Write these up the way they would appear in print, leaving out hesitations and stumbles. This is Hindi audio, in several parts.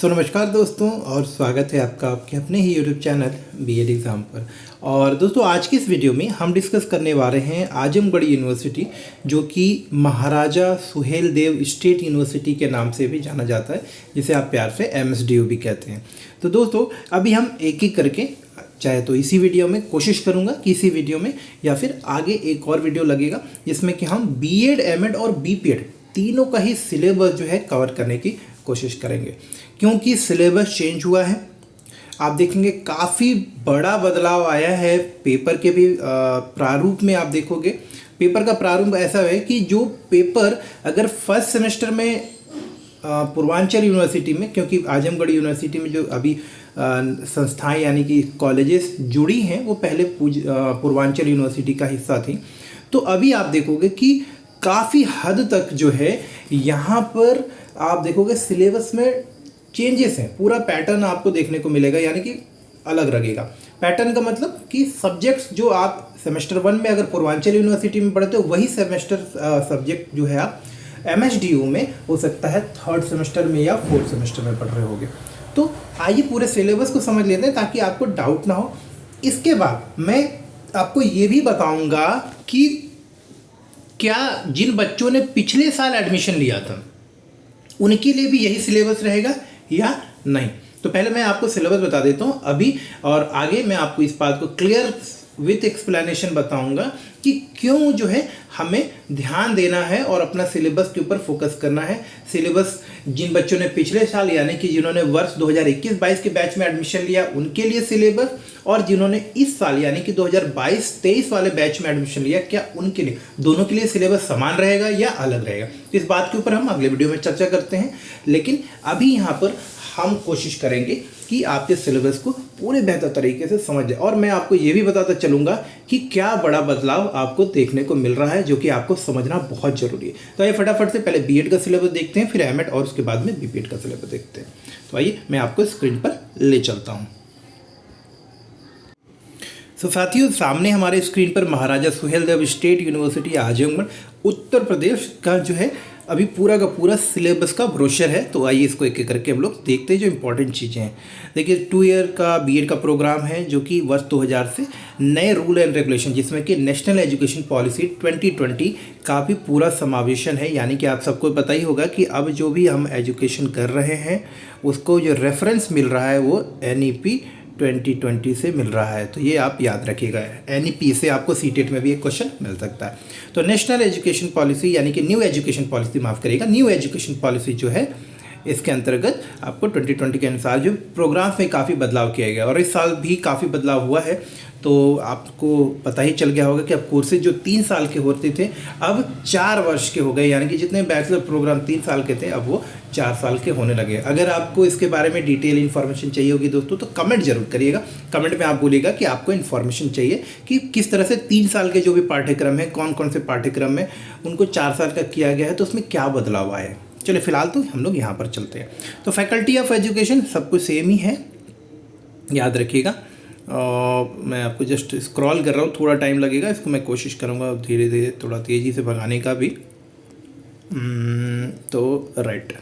नमस्कार दोस्तों और स्वागत है आपका आपके अपने ही यूट्यूब चैनल बीएड एग्ज़ाम पर। और दोस्तों आज की इस वीडियो में हम डिस्कस करने वाले हैं आजमगढ़ यूनिवर्सिटी, जो कि महाराजा सुहेलदेव स्टेट यूनिवर्सिटी के नाम से भी जाना जाता है, जिसे आप प्यार से एमएसडीयू भी कहते हैं। तो दोस्तों अभी हम एक एक करके, चाहे तो इसी वीडियो में कोशिश करूंगा कि इसी वीडियो में या फिर आगे एक और वीडियो लगेगा जिसमें कि हम बीएड, एमएड और बीपीएड तीनों का ही सिलेबस जो है कवर करने की कोशिश करेंगे, क्योंकि सिलेबस चेंज हुआ है। आप देखेंगे काफ़ी बड़ा बदलाव आया है। पेपर के भी प्रारूप में आप देखोगे, पेपर का प्रारूप ऐसा है कि जो पेपर अगर फर्स्ट सेमेस्टर में पूर्वांचल यूनिवर्सिटी में, क्योंकि आजमगढ़ यूनिवर्सिटी में जो अभी संस्थाएं यानी कि कॉलेजेस जुड़ी हैं वो पहले पूर्वांचल यूनिवर्सिटी का हिस्सा थी। तो अभी आप देखोगे कि काफ़ी हद तक जो है यहाँ पर आप देखोगे सिलेबस में चेंजेस हैं। पूरा पैटर्न आपको देखने को मिलेगा, यानी कि अलग लगेगा। पैटर्न का मतलब कि सब्जेक्ट्स जो आप सेमेस्टर 1 में अगर पूर्वांचल यूनिवर्सिटी में पढ़ते हो, वही सेमेस्टर सब्जेक्ट जो है आप एमएसडीयू में हो सकता है थर्ड सेमेस्टर में या फोर्थ सेमेस्टर में पढ़ रहे होगे। तो आइए पूरे सिलेबस को समझ लेते हैं ताकि आपको डाउट ना हो। इसके बाद मैं आपको ये भी बताऊंगा कि क्या जिन बच्चों ने पिछले साल एडमिशन लिया था उनके लिए भी यही सिलेबस रहेगा या नहीं। तो पहले मैं आपको सिलेबस बता देता हूँ अभी, और आगे मैं आपको इस बात को क्लियर विथ एक्सप्लेनेशन बताऊंगा कि क्यों जो है हमें ध्यान देना है और अपना सिलेबस के ऊपर फोकस करना है। सिलेबस जिन बच्चों ने पिछले साल यानी कि जिन्होंने वर्ष 2021-22 के बैच में एडमिशन लिया उनके लिए सिलेबस, और जिन्होंने इस साल यानी कि 2022-23 वाले बैच में एडमिशन लिया, क्या उनके लिए, दोनों के लिए सिलेबस समान रहेगा या अलग रहेगा। इस बात के ऊपर हम अगले वीडियो में चर्चा करते हैं। लेकिन अभी यहाँ पर हम कोशिश करेंगे कि आपके सिलेबस को पूरे बेहतर तरीके से समझ जाए, और मैं आपको ये भी बताता चलूँगा कि क्या बड़ा बदलाव आपको देखने को मिल रहा है, जो कि आपको समझना बहुत ज़रूरी है। तो आइए फटाफट से पहले बीएड का सिलेबस देखते हैं, फिर एमएड और उसके बाद में बीपीएड का सिलेबस देखते हैं। तो आइए मैं आपको स्क्रीन पर ले चलता हूँ। तो साथियों, सामने हमारे स्क्रीन पर महाराजा सुहेलदेव स्टेट यूनिवर्सिटी आजमगढ़ उत्तर प्रदेश का जो है अभी पूरा का पूरा सिलेबस का ब्रोशर है। तो आइए इसको एक एक करके हम लोग देखते हैं जो इंपॉर्टेंट चीज़ें हैं। देखिए 2 ईयर का बीएड का प्रोग्राम है, जो कि वर्ष 2000 से नए रूल एंड रेगुलेशन, जिसमें कि नेशनल एजुकेशन पॉलिसी 2020 का भी पूरा समावेशन है। यानी कि आप सबको पता ही होगा कि अब जो भी हम एजुकेशन कर रहे हैं उसको जो रेफरेंस मिल रहा है वो NEP 2020 से मिल रहा है। तो ये आप याद रखिएगा, NEP से आपको सीटेट में भी एक क्वेश्चन मिल सकता है। तो नेशनल एजुकेशन पॉलिसी यानी कि न्यू एजुकेशन पॉलिसी, माफ़ करिएगा, न्यू एजुकेशन पॉलिसी जो है इसके अंतर्गत आपको 2020 के अनुसार जो प्रोग्राम्स में काफ़ी बदलाव किया गया, और इस साल भी काफ़ी बदलाव हुआ है। तो आपको पता ही चल गया होगा कि अब कोर्सेज जो 3 साल के होते थे अब 4 वर्ष के हो गए, यानी कि जितने बैचलर प्रोग्राम 3 साल के थे अब वो 4 साल के होने लगे। अगर आपको इसके बारे में डिटेल इन्फॉर्मेशन चाहिए होगी दोस्तों तो कमेंट जरूर करिएगा। कमेंट में आप बोलिएगा कि आपको इन्फॉर्मेशन चाहिए कि किस तरह से 3 साल के जो भी पाठ्यक्रम है, कौन कौन से पाठ्यक्रम में उनको 4 साल का किया गया है, तो उसमें क्या बदलाव आया है। चलिए फिलहाल तो हम लोग यहाँ पर चलते हैं। तो फैकल्टी ऑफ एजुकेशन सब कुछ सेम ही है, याद रखिएगा। मैं आपको जस्ट स्क्रॉल कर रहा हूँ, थोड़ा टाइम लगेगा, इसको मैं कोशिश करूँगा धीरे धीरे थोड़ा तेज़ी से भगाने का भी। तो राइट,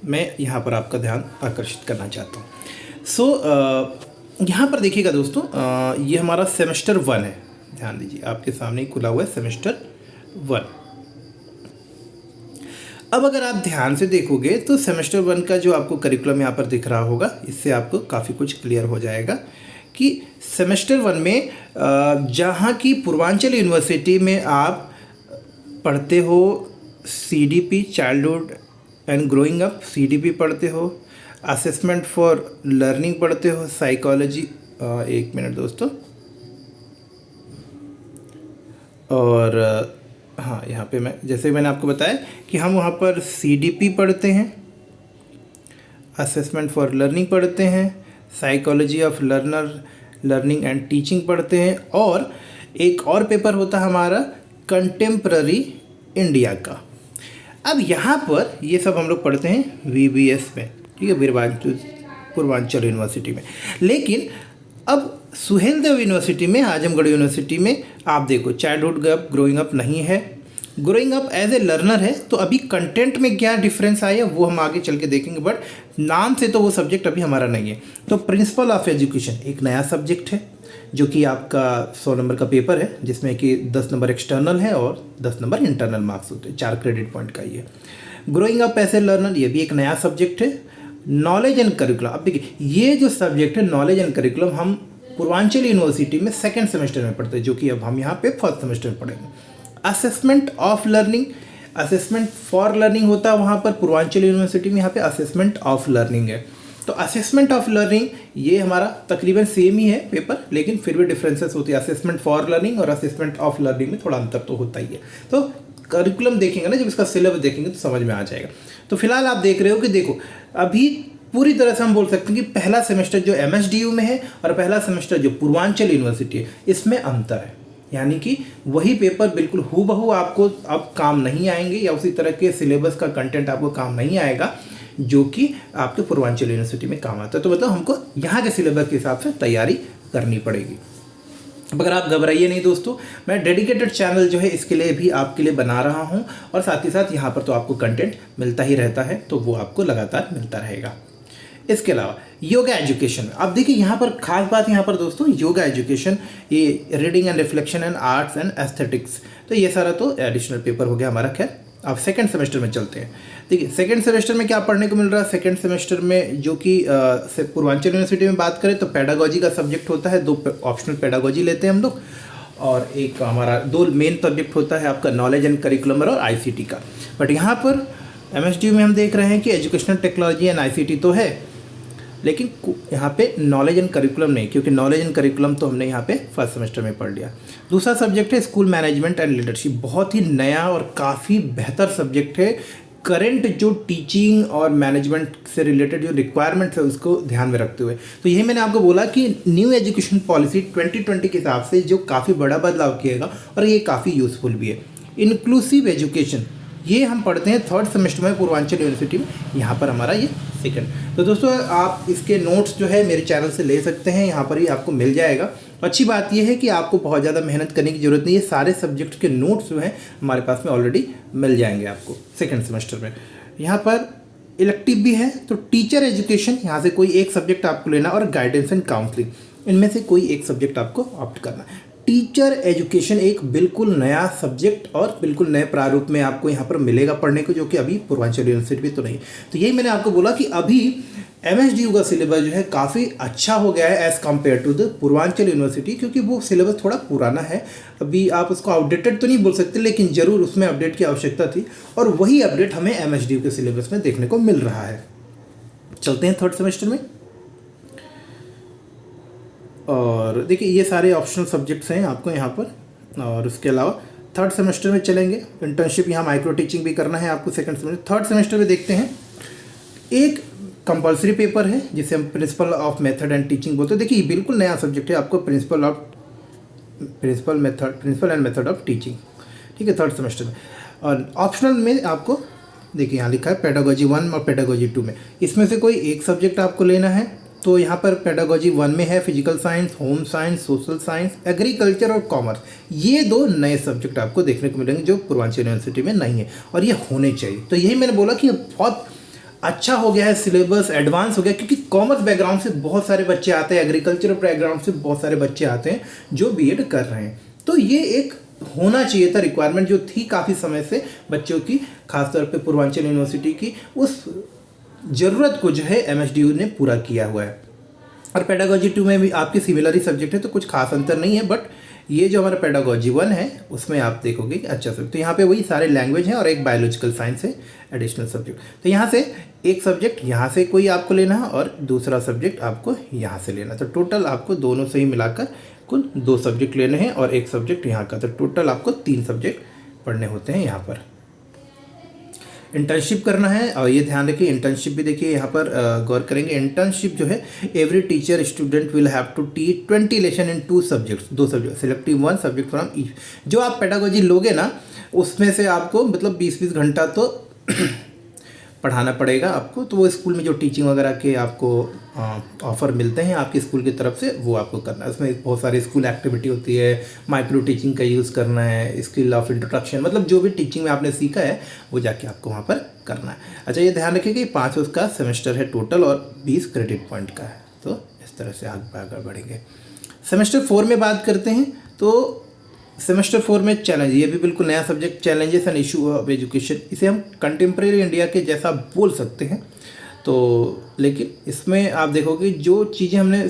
मैं यहाँ पर आपका ध्यान आकर्षित करना चाहता हूँ। यहाँ पर देखिएगा दोस्तों, ये हमारा सेमेस्टर 1 है। ध्यान दीजिए, आपके सामने ही खुला हुआ है सेमेस्टर 1। अब अगर आप ध्यान से देखोगे तो सेमेस्टर 1 का जो आपको करिकुलम यहाँ पर दिख रहा होगा, इससे आपको काफ़ी कुछ क्लियर हो जाएगा कि सेमेस्टर 1 में जहाँ की पूर्वांचल यूनिवर्सिटी में आप पढ़ते हो CDP childhood and growing up, CDP पढ़ते हो, असेसमेंट फॉर लर्निंग पढ़ते हो, साइकोलॉजी, एक मिनट दोस्तों, और हाँ यहाँ पे मैं जैसे मैंने आपको बताया कि हम वहाँ पर CDP पढ़ते हैं, असेसमेंट फॉर लर्निंग पढ़ते हैं, psychology of learning and teaching पढ़ते हैं, और एक और पेपर होता है हमारा कंटेम्प्ररी इंडिया का। अब यहाँ पर ये सब हम लोग पढ़ते हैं VBS में, ठीक है, पूर्वांचल यूनिवर्सिटी में। लेकिन अब सुहेलदेव यूनिवर्सिटी में, आजमगढ़ यूनिवर्सिटी में आप देखो चाइल्डहुड ग्रोइंग अप नहीं है, growing up as a learner है, तो अभी कंटेंट में क्या डिफरेंस आया वो हम आगे चल के देखेंगे, बट नाम से तो वो सब्जेक्ट अभी हमारा नहीं है। तो प्रिंसिपल ऑफ एजुकेशन एक नया सब्जेक्ट है जो कि आपका 100 नंबर का पेपर है, जिसमें कि 10 नंबर एक्सटर्नल है और 10 नंबर इंटरनल मार्क्स होते हैं, 4 क्रेडिट पॉइंट का ये। Growing up as a learner ये भी एक नया सब्जेक्ट है। नॉलेज एंड करिकुलम, अब देखिए ये जो सब्जेक्ट है नॉलेज एंड करिकुलम हम पूर्वांचल यूनिवर्सिटी में सेकेंड सेमेस्टर में पढ़ते हैं, जो कि अब हम यहाँ पे फर्स्ट सेमेस्टर में पढ़ेंगे। Assessment of learning, assessment for learning होता है वहाँ पर पूर्वांचल यूनिवर्सिटी में, यहाँ पे असेसमेंट ऑफ लर्निंग है। तो असेसमेंट ऑफ लर्निंग ये हमारा तकरीबन सेम ही है पेपर, लेकिन फिर भी डिफरेंसेस होती है। असेसमेंट फॉर लर्निंग और असेसमेंट ऑफ लर्निंग में थोड़ा अंतर तो होता ही है। तो करिकुलम देखेंगे ना, जब इसका सिलेबस देखेंगे तो समझ में आ जाएगा। तो फिलहाल आप देख रहे हो कि देखो अभी पूरी तरह से हम बोल सकते हैं कि पहला सेमेस्टर जो MSDU में है और पहला सेमेस्टर जो पूर्वांचल यूनिवर्सिटी है, इसमें अंतर है। यानी कि वही पेपर बिल्कुल हूबहू आपको अब काम नहीं आएंगे, या उसी तरह के सिलेबस का कंटेंट आपको काम नहीं आएगा जो कि आपके पूर्वांचल यूनिवर्सिटी में काम आता है। तो मतलब हमको यहाँ के सिलेबस के हिसाब से तैयारी करनी पड़ेगी। मगर आप घबराइए नहीं दोस्तों, मैं डेडिकेटेड चैनल जो है इसके लिए भी आपके लिए बना रहा हूँ, और साथ ही साथ यहाँ पर तो आपको कंटेंट मिलता ही रहता है, तो वो आपको लगातार मिलता रहेगा। इसके अलावा योगा एजुकेशन, अब देखिए यहाँ पर खास बात यहाँ पर दोस्तों योगा एजुकेशन, ये reading and reflection and arts and aesthetics, तो ये सारा तो एडिशनल पेपर हो गया हमारा। खैर अब सेकंड सेमेस्टर में चलते हैं। देखिए सेकंड सेमेस्टर में क्या पढ़ने को मिल रहा है। सेकंड सेमेस्टर में जो कि पूर्वांचल यूनिवर्सिटी में बात करें तो पेडागोजी का सब्जेक्ट होता है, 2 ऑप्शनल पेडागोजी लेते हैं हम लोग, और एक हमारा 2 मेन सब्जेक्ट होता है आपका नॉलेज एंड करिकुलम और ICT का। बट यहाँ पर MSDU में हम देख रहे हैं कि एजुकेशनल टेक्नोलॉजी एंड ICT तो है, लेकिन यहाँ पे नॉलेज एंड करिकुलम नहीं, क्योंकि नॉलेज एंड करिकुलम तो हमने यहाँ पे फर्स्ट सेमेस्टर में पढ़ लिया। दूसरा सब्जेक्ट है स्कूल मैनेजमेंट एंड लीडरशिप, बहुत ही नया और काफ़ी बेहतर सब्जेक्ट है। करंट जो टीचिंग और मैनेजमेंट से रिलेटेड जो रिक्वायरमेंट्स है उसको ध्यान में रखते हुए, तो यही मैंने आपको बोला कि न्यू एजुकेशन पॉलिसी 2020 के हिसाब से जो काफ़ी बड़ा बदलाव किएगा, और ये काफ़ी यूज़फुल भी है। इंक्लूसिव एजुकेशन ये हम पढ़ते हैं थर्ड सेमेस्टर में पूर्वांचल यूनिवर्सिटी में, यहाँ पर हमारा ये सेकंड। तो दोस्तों आप इसके नोट्स जो है मेरे चैनल से ले सकते हैं, यहाँ पर ही आपको मिल जाएगा। अच्छी बात यह है कि आपको बहुत ज़्यादा मेहनत करने की ज़रूरत नहीं है, सारे सब्जेक्ट के नोट्स जो हैं हमारे पास में ऑलरेडी मिल जाएंगे आपको सेकेंड सेमेस्टर में। यहाँ पर इलेक्टिव भी है, तो टीचर एजुकेशन यहाँ से कोई एक सब्जेक्ट आपको लेना, और गाइडेंस एंड काउंसलिंग, इनमें से कोई एक सब्जेक्ट आपको ऑप्ट करना है। टीचर एजुकेशन एक बिल्कुल नया सब्जेक्ट और बिल्कुल नए प्रारूप में आपको यहाँ पर मिलेगा पढ़ने को, जो कि अभी पूर्वांचल यूनिवर्सिटी भी तो नहीं। तो यही मैंने आपको बोला कि अभी MSDU का सिलेबस जो है काफ़ी अच्छा हो गया है as compared to the Purvanchal university, क्योंकि वो सिलेबस थोड़ा पुराना है। अभी आप उसको आउटडेटेड तो नहीं बोल सकते, लेकिन ज़रूर उसमें अपडेट की आवश्यकता थी, और वही अपडेट हमें MSDU के सिलेबस में देखने को मिल रहा है। चलते हैं थर्ड सेमेस्टर में, और देखिए ये सारे ऑप्शनल सब्जेक्ट्स हैं आपको यहाँ पर। और उसके अलावा थर्ड सेमेस्टर में चलेंगे, इंटर्नशिप, यहाँ माइक्रो टीचिंग भी करना है आपको सेकंड सेमेस्टर। थर्ड सेमेस्टर में देखते हैं एक कंपलसरी पेपर है जिसे हम principle of method and teaching बोलते हैं। देखिए ये बिल्कुल नया सब्जेक्ट है आपको, principle and method of teaching, ठीक है, थर्ड सेमेस्टर में। और ऑप्शनल में आपको देखिए यहाँ लिखा है पेडागोजी 1 और पेडागोजी 2 में, इसमें से कोई एक सब्जेक्ट आपको लेना है। तो यहाँ पर पेडागोजी 1 में है physical science, home science, social science, agriculture और कॉमर्स। ये 2 नए सब्जेक्ट आपको देखने को मिलेंगे जो पूर्वांचल यूनिवर्सिटी में नहीं है, और ये होने चाहिए। तो यही मैंने बोला कि बहुत अच्छा हो गया है सिलेबस, एडवांस हो गया, क्योंकि कॉमर्स बैकग्राउंड से बहुत सारे बच्चे आते हैं, एग्रीकल्चर बैकग्राउंड से बहुत सारे बच्चे आते हैं जो BEd कर रहे हैं। तो ये एक होना चाहिए था रिक्वायरमेंट जो थी काफ़ी समय से बच्चों की, खासतौर पे पूर्वांचल यूनिवर्सिटी की, उस ज़रूरत को जो है MSDU ने पूरा किया हुआ है। और पेडागोजी 2 में भी आपके सिमिलर ही सब्जेक्ट है, तो कुछ खास अंतर नहीं है। बट ये जो हमारा पेडागोजी 1 है उसमें आप देखोगे कि अच्छा सब्जेक्ट, तो यहाँ पे वही सारे लैंग्वेज हैं और एक बायोलॉजिकल साइंस है एडिशनल सब्जेक्ट। तो यहाँ से एक सब्जेक्ट यहाँ से कोई आपको लेना है और दूसरा सब्जेक्ट आपको यहाँ से लेना है। तो टोटल आपको दोनों से ही मिलाकर कुल 2 सब्जेक्ट लेने हैं और एक सब्जेक्ट यहाँ का, तो टोटल आपको 3 सब्जेक्ट पढ़ने होते हैं यहाँ पर। इंटर्नशिप करना है, और ये ध्यान रखिए इंटर्नशिप भी देखिए यहाँ पर गौर करेंगे। इंटर्नशिप जो है every teacher student will have to teach 20 lesson in 2 subjects, 2 subject, selective 1 subject from each. जो आप पेडागोजी लोगे ना उसमें से आपको मतलब 20-20 घंटा तो पढ़ाना पड़ेगा आपको, तो वो स्कूल में जो टीचिंग वगैरह के आपको ऑफ़र मिलते हैं आपके स्कूल की तरफ से, वो आपको करना है। उसमें बहुत सारी स्कूल एक्टिविटी होती है, माइक्रो टीचिंग का यूज़ करना है, स्किल ऑफ इंट्रोडक्शन, मतलब जो भी टीचिंग में आपने सीखा है वो जाके आपको वहाँ पर करना है। अच्छा, ये ध्यान रखिए कि 5 उसका सेमेस्टर है टोटल और 20 क्रेडिट पॉइंट का है। तो इस तरह से आगे बढ़ेंगे। सेमेस्टर 4 में बात करते हैं तो सेमेस्टर 4 में चैलेंज, ये भी बिल्कुल नया subject, challenges and issue of education. इसे हम कंटेम्प्रेरी इंडिया के जैसा बोल सकते हैं। तो लेकिन इसमें आप देखोगे जो चीज़ें हमने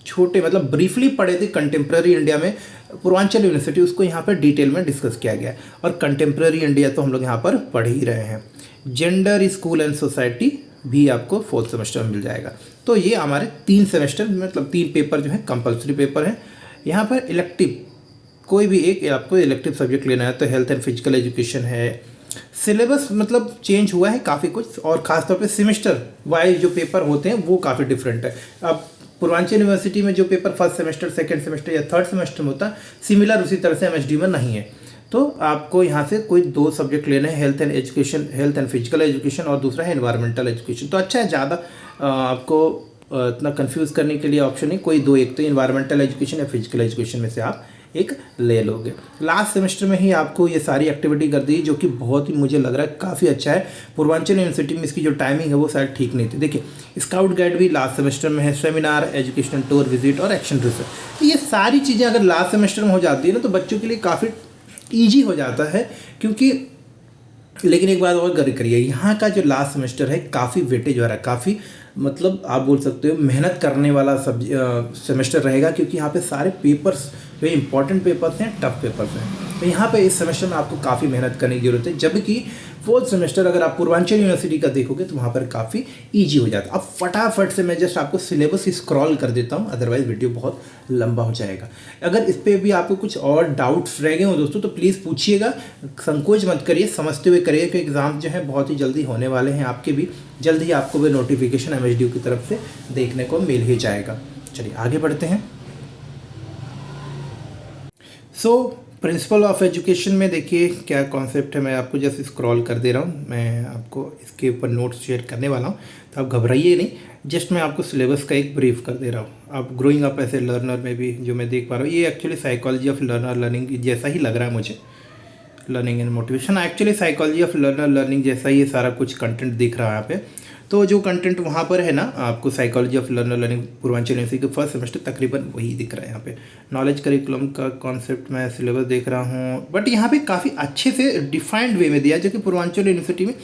छोटे मतलब ब्रीफली पढ़े थे कंटेम्प्रेरी इंडिया में पूर्वांचल यूनिवर्सिटी, उसको यहाँ पर डिटेल में डिस्कस किया गया है। और कंटेम्प्रेरी इंडिया तो हम लोग यहाँ पर पढ़ ही रहे हैं। जेंडर, स्कूल एंड सोसाइटी भी आपको 4th सेमेस्टर में मिल जाएगा। तो ये हमारे 3 सेमेस्टर मतलब 3 पेपर जो है कंपलसरी पेपर हैं। यहाँ पर इलेक्टिव कोई भी एक आपको इलेक्टिव सब्जेक्ट लेना है तो हेल्थ एंड फिजिकल एजुकेशन है। सिलेबस मतलब चेंज हुआ है काफ़ी कुछ, और ख़ासतौर पे सेमेस्टर वाइज जो पेपर होते हैं वो काफ़ी डिफरेंट है। अब पूर्वांचल यूनिवर्सिटी में जो paper first semester, second semester या थर्ड सेमेस्टर में होता है, सिमिलर उसी तरह से एमएसडी में नहीं है। तो आपको यहाँ से कोई 2 सब्जेक्ट लेने हैं, health and education, health and physical education, और दूसरा है एनवायरमेंटल एजुकेशन। तो अच्छा है, ज़्यादा आपको इतना कंफ्यूज करने के लिए ऑप्शन नहीं, कोई 2, एक तो एनवायरमेंटल एजुकेशन या फिजिकल एजुकेशन में से आप एक ले लोगे। लास्ट सेमेस्टर में ही आपको ये सारी एक्टिविटी कर दी, जो कि बहुत ही मुझे लग रहा है काफ़ी अच्छा है। पूर्वांचल यूनिवर्सिटी में इसकी जो टाइमिंग है वो शायद ठीक नहीं थी। देखिए, स्काउट गाइड भी लास्ट सेमेस्टर में है, सेमिनार, एजुकेशनल टूर, विजिट और एक्शन रिसर्च। तो ये सारी चीज़ें अगर लास्ट सेमेस्टर में हो जाती है ना, तो बच्चों के लिए काफ़ी ईजी हो जाता है। क्योंकि लेकिन एक बात और गौर करिए, यहाँ का जो लास्ट सेमेस्टर है काफ़ी वेटेज वाला, काफ़ी मतलब आप बोल सकते हो मेहनत करने वाला सेमेस्टर रहेगा, क्योंकि यहाँ पे सारे पेपर्स वे इंपॉर्टेंट पेपर्स हैं, टफ पेपर्स हैं। तो यहाँ पे इस सेमेस्टर में आपको काफ़ी मेहनत करने की जरूरत है। जबकि 4th सेमेस्टर अगर आप पूर्वांचल यूनिवर्सिटी का देखोगे तो वहाँ पर काफ़ी ईजी हो जाता है। अब फटाफट से मैं जस्ट आपको सिलेबस स्क्रॉल कर देता हूँ, अदरवाइज वीडियो बहुत लंबा हो जाएगा। अगर इस पर भी आपको कुछ और डाउट्स रह गए हो दोस्तों तो प्लीज़ पूछिएगा, संकोच मत करिए, समझते हुए करिए कि एग्ज़ाम जो है बहुत ही जल्दी होने वाले हैं आपके भी। जल्द ही आपको भी नोटिफिकेशन एमएसडीयू की तरफ से देखने को मिल ही जाएगा। चलिए आगे बढ़ते हैं। प्रिंसिपल ऑफ एजुकेशन में देखिए क्या कॉन्सेप्ट है, मैं आपको जस्ट स्क्रॉल कर दे रहा हूँ, मैं आपको इसके ऊपर नोट्स शेयर करने वाला हूँ, तो आप घबराइए नहीं, जस्ट मैं आपको सिलेबस का एक ब्रीफ कर दे रहा हूँ। आप growing up as a learner में भी जो मैं देख पा रहा हूँ, ये actually psychology of learner learning जैसा ही लग रहा है मुझे। Learning and motivation, actually psychology of learner learning जैसा ही ये सारा कुछ कंटेंट दिख रहा है यहाँ पे। तो जो कंटेंट वहाँ पर है ना, आपको psychology of learner learning Purvanchal university के फर्स्ट सेमेस्टर तकरीबन वही दिख रहा है यहाँ पे। नॉलेज करिकुलम का कॉन्सेप्ट मैं सिलेबस देख रहा हूँ, बट यहाँ पे काफ़ी अच्छे से डिफाइंड वे में दिया, जो कि पूर्वांचल यूनिवर्सिटी में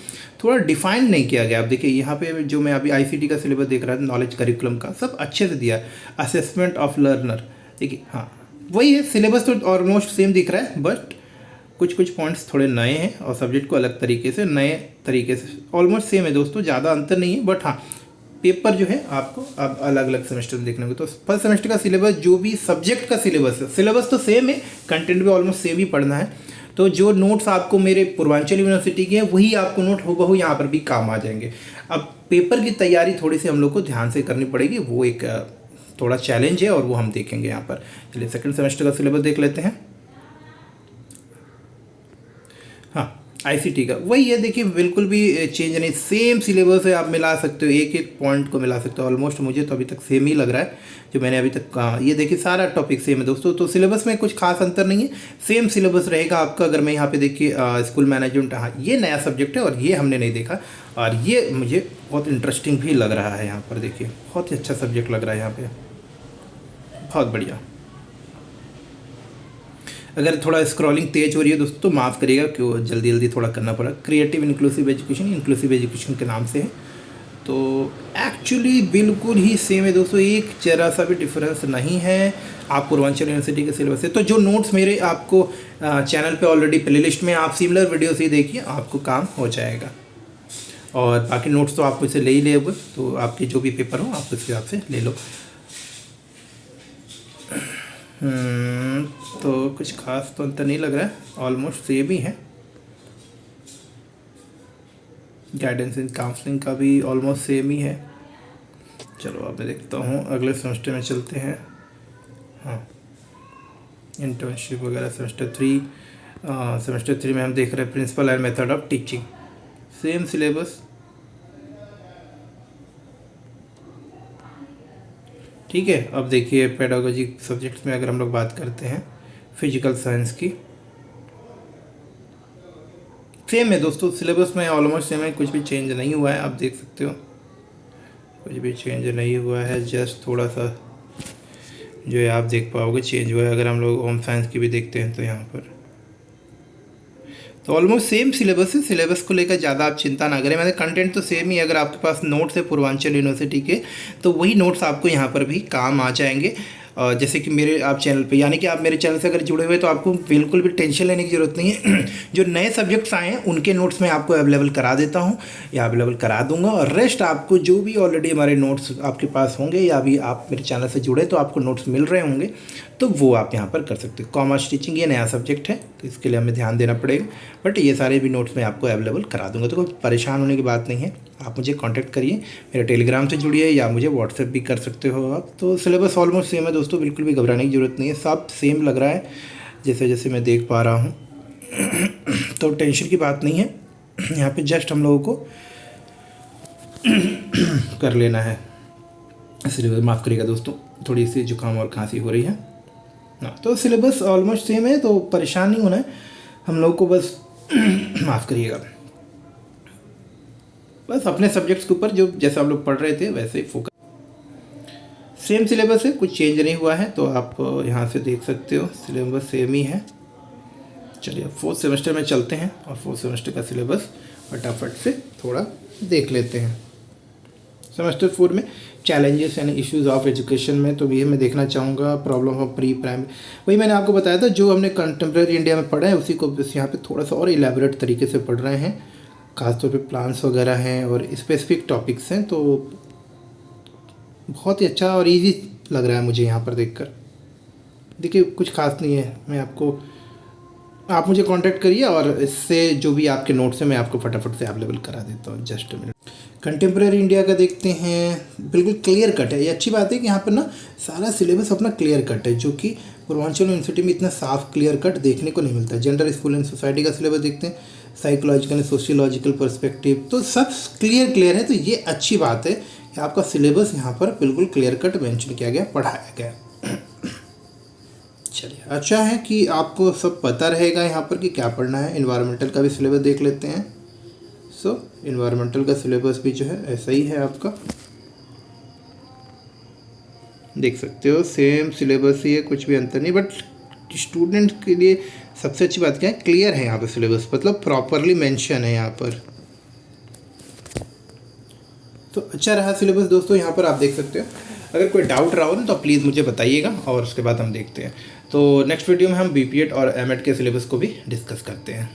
थोड़ा डिफाइंड नहीं किया गया। आप देखिए यहाँ पे जो मैं अभी आईसीटी का सिलेबस देख रहा था, नॉलेज करिकुलम का सब अच्छे से दिया। असेसमेंट ऑफ लर्नर, देखिए हाँ वही है, सिलेबस तो ऑलमोस्ट सेम दिख रहा है, बट कुछ कुछ पॉइंट्स थोड़े नए हैं और सब्जेक्ट को अलग तरीके से, नए तरीके से, ऑलमोस्ट सेम है दोस्तों, ज़्यादा अंतर नहीं है। बट हाँ, पेपर जो है आपको अब अलग अलग सेमेस्टर में देखने को। तो फर्स्ट सेमेस्टर का सिलेबस, जो भी सब्जेक्ट का सिलेबस है, सिलेबस तो सेम है, कंटेंट भी ऑलमोस्ट सेम ही पढ़ना है। तो जो नोट्स आपको मेरे पूर्वांचल यूनिवर्सिटी के हैं वही आपको नोट हूबहू यहाँ पर भी काम आ जाएंगे। अब पेपर की तैयारी थोड़ी सी हम लोग को ध्यान से करनी पड़ेगी, वो एक थोड़ा चैलेंज है और वो हम देखेंगे यहाँ पर। चलिए सेकेंड सेमेस्टर का सिलेबस देख लेते हैं। हाँ, आईसीटी का वही है, देखिए बिल्कुल भी चेंज नहीं, सेम सिलेबस है, आप मिला सकते हो, एक एक पॉइंट को मिला सकते हो। ऑलमोस्ट मुझे तो अभी तक सेम ही लग रहा है जो मैंने अभी तक कहा। ये देखिए सारा टॉपिक सेम है दोस्तों, तो सिलेबस में कुछ खास अंतर नहीं है, सेम सिलेबस रहेगा आपका। अगर मैं यहाँ पे देखिए स्कूल मैनेजमेंट, हाँ ये नया सब्जेक्ट है और ये हमने नहीं देखा, और ये मुझे बहुत इंटरेस्टिंग भी लग रहा है। यहाँ पर देखिए बहुत ही अच्छा सब्जेक्ट लग रहा है यहाँ पर, बहुत बढ़िया। अगर थोड़ा स्क्रॉलिंग तेज हो रही है दोस्तों तो माफ़ करिएगा, क्यों जल्दी जल्दी थोड़ा करना पड़ा। क्रिएटिव इंक्लूसिव एजुकेशन के नाम से है, तो एक्चुअली बिल्कुल ही सेम है दोस्तों, एक जरा सा भी डिफरेंस नहीं है। आप पूर्वांचल यूनिवर्सिटी के सिलेबस से, तो जो नोट्स मेरे आपको चैनल पे ऑलरेडी प्लेलिस्ट में, आप सिमिलर वीडियोस ही देखिए, आपको काम हो जाएगा। और बाकी नोट्स तो आप मुझसे ले ही ले, तो आपके जो भी पेपर हो आप उसके आपसे ले लो। तो कुछ खास तो अंतर नहीं लग रहा है, ऑलमोस्ट सेम ही है। गाइडेंस एंड काउंसलिंग का भी ऑलमोस्ट सेम ही है। चलो अब मैं देखता हूँ, अगले सेमेस्टर में चलते हैं। हाँ, इंटर्नशिप वगैरह सेमेस्टर 3 में हम देख रहे हैं principle and method of teaching, same syllabus, ठीक है। अब देखिए पेडागोजी सब्जेक्ट्स में अगर हम लोग बात करते हैं फिजिकल साइंस की, सेम है दोस्तों, सिलेबस में ऑलमोस्ट सेम है, कुछ भी चेंज नहीं हुआ है। आप देख सकते हो कुछ भी चेंज नहीं हुआ है, जस्ट थोड़ा सा जो है आप देख पाओगे चेंज हुआ है। अगर हम लोग होम साइंस की भी देखते हैं तो यहाँ पर तो ऑलमोस्ट सेम सिलेबस है। सिलेबस को लेकर ज़्यादा आप चिंता ना करें, मैंने कंटेंट तो सेम ही। अगर आपके पास नोट्स है पूर्वांचल यूनिवर्सिटी के तो वही नोट्स आपको यहाँ पर भी काम आ जाएंगे। जैसे कि मेरे आप चैनल पे, यानी कि आप मेरे चैनल से अगर जुड़े हुए तो आपको बिल्कुल भी टेंशन लेने की ज़रूरत नहीं है। जो नए सब्जेक्ट्स आए हैं उनके नोट्स मैं आपको अवेलेबल करा देता हूँ या अवेलेबल करा दूंगा, और रेस्ट आपको जो भी ऑलरेडी हमारे नोट्स आपके पास होंगे या अभी आप मेरे चैनल से जुड़े तो आपको नोट्स मिल रहे होंगे तो वो आप यहाँ पर कर सकते हो। कॉमर्स टीचिंग ये नया सब्जेक्ट है तो इसके लिए हमें ध्यान देना पड़ेगा, बट ये सारे भी नोट्स मैं आपको अवेलेबल करा दूंगा, तो कोई परेशान होने की बात नहीं है। आप मुझे कांटेक्ट करिए, मेरे टेलीग्राम से जुड़िए या मुझे व्हाट्सएप भी कर सकते हो आप। तो सिलेबस ऑलमोस्ट सेम है दोस्तों, बिल्कुल भी घबराने की ज़रूरत नहीं है, सब सेम लग रहा है जैसे जैसे मैं देख पा रहा हूँ। तो टेंशन की बात नहीं है, यहाँ पे जस्ट हम लोगों को कर लेना है सिलेबस। माफ़ करिएगा दोस्तों, थोड़ी सी जुकाम और खांसी हो रही है ना, तो सिलेबस ऑलमोस्ट सेम है, तो परेशान नहीं होना है हम लोग को, बस माफ़ करिएगा। बस अपने सब्जेक्ट्स के ऊपर जो जैसे हम लोग पढ़ रहे थे वैसे ही फोकस। सेम सिलेबस है, कुछ चेंज नहीं हुआ है, तो आप यहाँ से देख सकते हो सिलेबस सेम ही है। चलिए फोर्थ सेमेस्टर में चलते हैं और फोर्थ सेमेस्टर का सिलेबस फटाफट से थोड़ा देख लेते हैं। सेमेस्टर 4 में challenges and issues of education में तो ये मैं देखना चाहूँगा प्रॉब्लम ऑफ प्री प्राइमरी, वही मैंने आपको बताया था जो हमने कंटेम्प्रेरी इंडिया में पढ़ा है उसी को बस यहाँ पे थोड़ा सा और इलेबोरेट तरीके से पढ़ रहे हैं। खासतौर पे प्लान्स वगैरह हैं और स्पेसिफिक टॉपिक्स हैं, तो बहुत ही अच्छा और इजी लग रहा है मुझे यहाँ पर देखकर। देखिए कुछ खास नहीं है, मैं आपको, आप मुझे कांटेक्ट करिए और इससे जो भी आपके नोट्स हैं मैं आपको फटाफट से अवेलेबल करा देता हूँ। जस्ट मिनट, कंटेम्प्रेरी इंडिया का देखते हैं। बिल्कुल क्लियर कट है, ये अच्छी बात है कि यहाँ पर ना सारा सिलेबस अपना क्लियर कट है, जो कि पूर्वांचल यूनिवर्सिटी में इतना साफ क्लियर कट देखने को नहीं मिलता। जेंडर स्कूल एंड सोसाइटी का सिलेबस देखते हैं, साइकोलॉजिकल एंड सोशियोलॉजिकल पर्सपेक्टिव, तो सब क्लियर है। तो ये अच्छी बात है कि आपका सिलेबस यहाँ पर बिल्कुल क्लियर कट मेंशन किया गया, पढ़ाया गया। चलिए अच्छा है कि आपको सब पता रहेगा यहाँ पर कि क्या पढ़ना है। इन्वायरमेंटल का भी सिलेबस देख लेते हैं। सो इन्वायरमेंटल का सिलेबस भी जो है ऐसा ही है आपका, देख सकते हो सेम सिलेबस ही है, कुछ भी अंतर नहीं। बट स्टूडेंट के लिए सबसे अच्छी बात क्या है, क्लियर है यहाँ पर सिलेबस, मतलब प्रॉपरली मेंशन है यहाँ पर। तो अच्छा रहा सिलेबस दोस्तों, यहाँ पर आप देख सकते हो। अगर कोई डाउट रहा हो ना तो प्लीज़ मुझे बताइएगा और उसके बाद हम देखते हैं। तो नेक्स्ट वीडियो में हम बीपीएड और एमएड के सिलेबस को भी डिस्कस करते हैं।